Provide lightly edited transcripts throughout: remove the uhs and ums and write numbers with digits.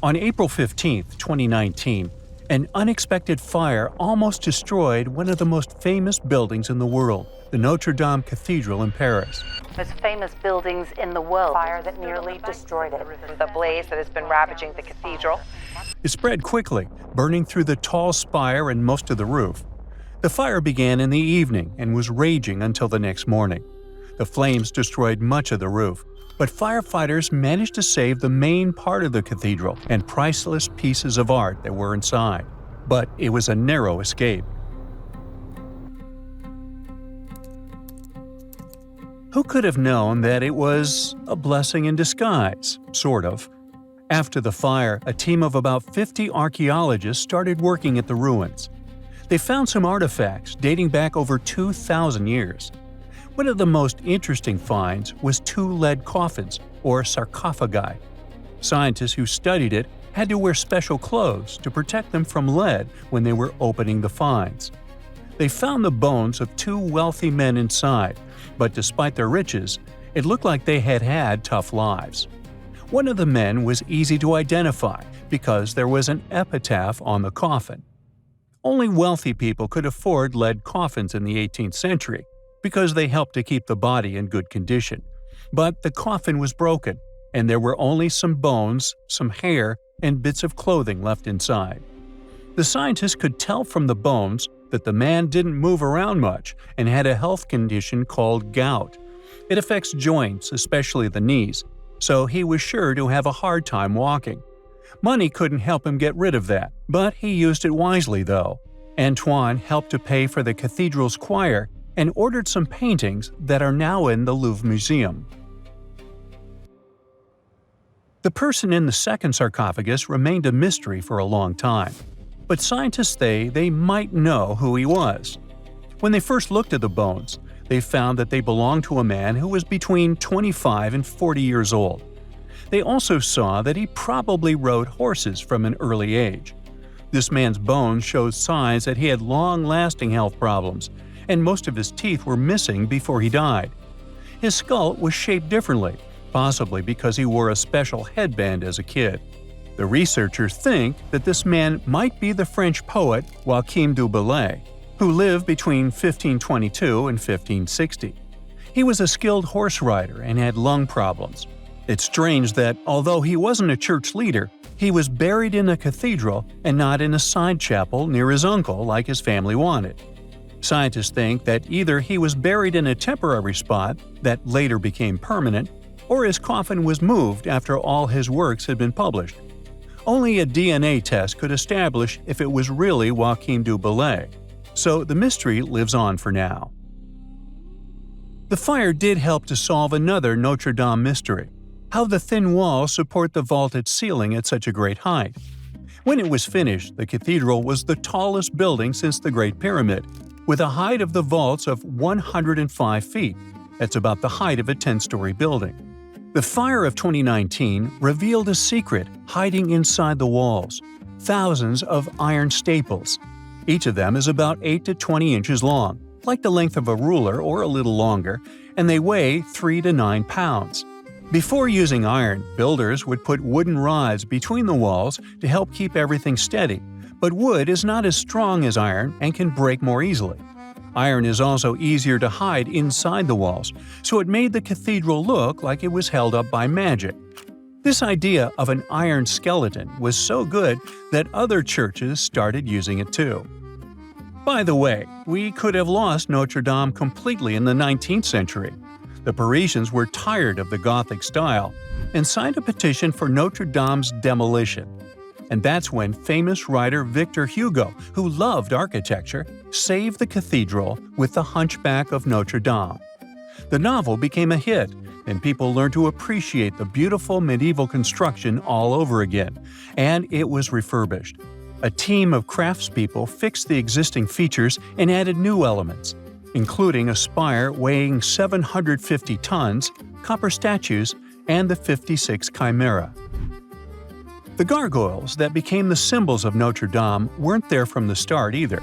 On April 15, 2019, an unexpected fire almost destroyed one of the most famous buildings in the world, the Notre-Dame Cathedral in Paris. Most famous buildings in the world. Fire that nearly destroyed it. The blaze that has been ravaging the cathedral. It spread quickly, burning through the tall spire and most of the roof. The fire began in the evening and was raging until the next morning. The flames destroyed much of the roof, but firefighters managed to save the main part of the cathedral and priceless pieces of art that were inside. But it was a narrow escape. Who could have known that it was a blessing in disguise, sort of? After the fire, a team of about 50 archaeologists started working at the ruins. They found some artifacts dating back over 2,000 years. One of the most interesting finds was 2 lead coffins, or sarcophagi. Scientists who studied it had to wear special clothes to protect them from lead when they were opening the finds. They found the bones of 2 wealthy men inside, but despite their riches, it looked like they had had tough lives. One of the men was easy to identify because there was an epitaph on the coffin. Only wealthy people could afford lead coffins in the 18th century, because they helped to keep the body in good condition. But the coffin was broken, and there were only some bones, some hair, and bits of clothing left inside. The scientists could tell from the bones that the man didn't move around much and had a health condition called gout. It affects joints, especially the knees, so he was sure to have a hard time walking. Money couldn't help him get rid of that, but he used it wisely though. Antoine helped to pay for the cathedral's choir and ordered some paintings that are now in the Louvre Museum. The person in the second sarcophagus remained a mystery for a long time, but scientists say they might know who he was. When they first looked at the bones, they found that they belonged to a man who was between 25 and 40 years old. They also saw that he probably rode horses from an early age. This man's bones showed signs that he had long-lasting health problems, and most of his teeth were missing before he died. His skull was shaped differently, possibly because he wore a special headband as a kid. The researchers think that this man might be the French poet Joachim du Bellay, who lived between 1522 and 1560. He was a skilled horse rider and had lung problems. It's strange that, although he wasn't a church leader, he was buried in a cathedral and not in a side chapel near his uncle like his family wanted. Scientists think that either he was buried in a temporary spot that later became permanent, or his coffin was moved after all his works had been published. Only a DNA test could establish if it was really Joachim du Bellay, so the mystery lives on for now. The fire did help to solve another Notre Dame mystery: how the thin walls support the vaulted ceiling at such a great height. When it was finished, the cathedral was the tallest building since the Great Pyramid, with a height of the vaults of 105 feet. That's about the height of a 10-story building. The fire of 2019 revealed a secret hiding inside the walls: thousands of iron staples. Each of them is about 8 to 20 inches long, like the length of a ruler or a little longer, and they weigh 3 to 9 pounds. Before using iron, builders would put wooden rods between the walls to help keep everything steady, but wood is not as strong as iron and can break more easily. Iron is also easier to hide inside the walls, so it made the cathedral look like it was held up by magic. This idea of an iron skeleton was so good that other churches started using it too. By the way, we could have lost Notre Dame completely in the 19th century. The Parisians were tired of the Gothic style and signed a petition for Notre Dame's demolition. And that's when famous writer Victor Hugo, who loved architecture, saved the cathedral with The Hunchback of Notre Dame. The novel became a hit, and people learned to appreciate the beautiful medieval construction all over again, and it was refurbished. A team of craftspeople fixed the existing features and added new elements, including a spire weighing 750 tons, copper statues, and the 56 Chimera. The gargoyles that became the symbols of Notre Dame weren't there from the start either.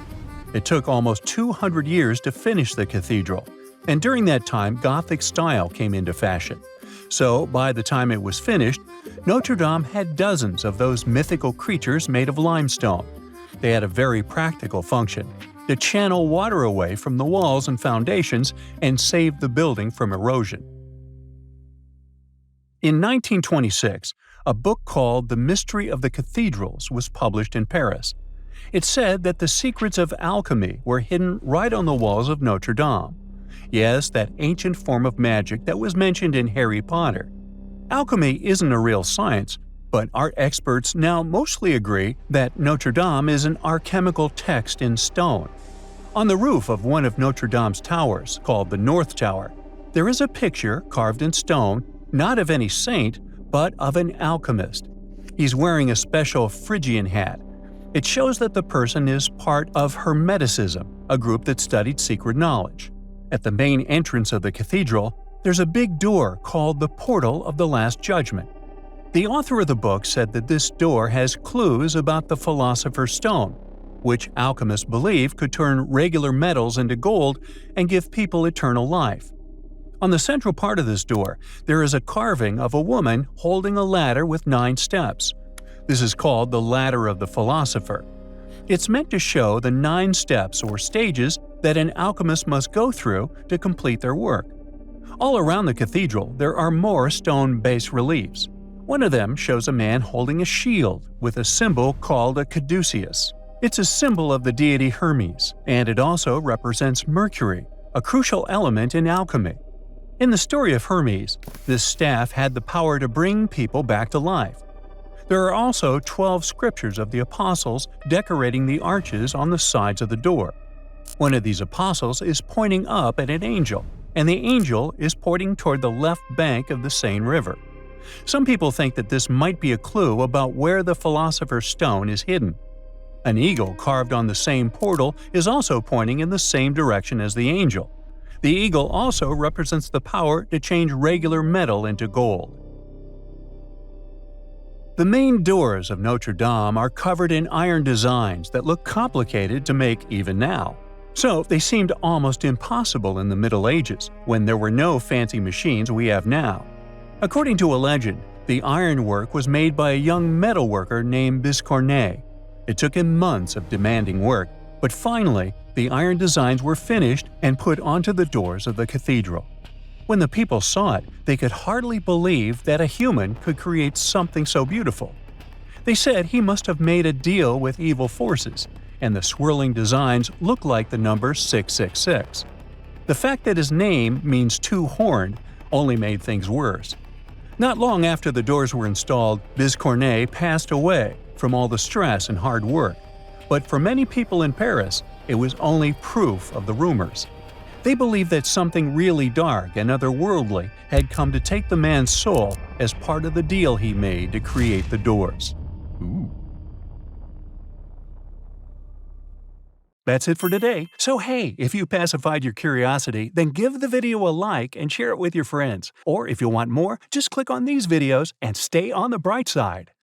It took almost 200 years to finish the cathedral, and during that time Gothic style came into fashion. So by the time it was finished, Notre-Dame had dozens of those mythical creatures made of limestone. They had a very practical function: to channel water away from the walls and foundations and save the building from erosion. In 1926, a book called The Mystery of the Cathedrals was published in Paris. It said that the secrets of alchemy were hidden right on the walls of Notre Dame. Yes, that ancient form of magic that was mentioned in Harry Potter. Alchemy isn't a real science, but art experts now mostly agree that Notre Dame is an alchemical text in stone. On the roof of one of Notre Dame's towers, called the North Tower, there is a picture carved in stone, not of any saint, but of an alchemist. He's wearing a special Phrygian hat. It shows that the person is part of Hermeticism, a group that studied secret knowledge. At the main entrance of the cathedral, there's a big door called the Portal of the Last Judgment. The author of the book said that this door has clues about the Philosopher's Stone, which alchemists believe could turn regular metals into gold and give people eternal life. On the central part of this door, there is a carving of a woman holding a ladder with 9 steps. This is called the Ladder of the Philosopher. It's meant to show the 9 steps or stages that an alchemist must go through to complete their work. All around the cathedral, there are more stone bas-reliefs. One of them shows a man holding a shield with a symbol called a caduceus. It's a symbol of the deity Hermes, and it also represents Mercury, a crucial element in alchemy. In the story of Hermes, this staff had the power to bring people back to life. There are also 12 scriptures of the apostles decorating the arches on the sides of the door. One of these apostles is pointing up at an angel, and the angel is pointing toward the left bank of the Seine River. Some people think that this might be a clue about where the Philosopher's Stone is hidden. An eagle carved on the same portal is also pointing in the same direction as the angel. The eagle also represents the power to change regular metal into gold. The main doors of Notre Dame are covered in iron designs that look complicated to make even now. So they seemed almost impossible in the Middle Ages, when there were no fancy machines we have now. According to a legend, the ironwork was made by a young metalworker named Biscornet. It took him months of demanding work, but finally, the iron designs were finished and put onto the doors of the cathedral. When the people saw it, they could hardly believe that a human could create something so beautiful. They said he must have made a deal with evil forces, and the swirling designs looked like the number 666. The fact that his name means two-horned only made things worse. Not long after the doors were installed, Biscornet passed away from all the stress and hard work. But for many people in Paris, it was only proof of the rumors. They believed that something really dark and otherworldly had come to take the man's soul as part of the deal he made to create the doors. Ooh. That's it for today. So hey, if you pacified your curiosity, then give the video a like and share it with your friends. Or if you want more, just click on these videos and stay on the bright side.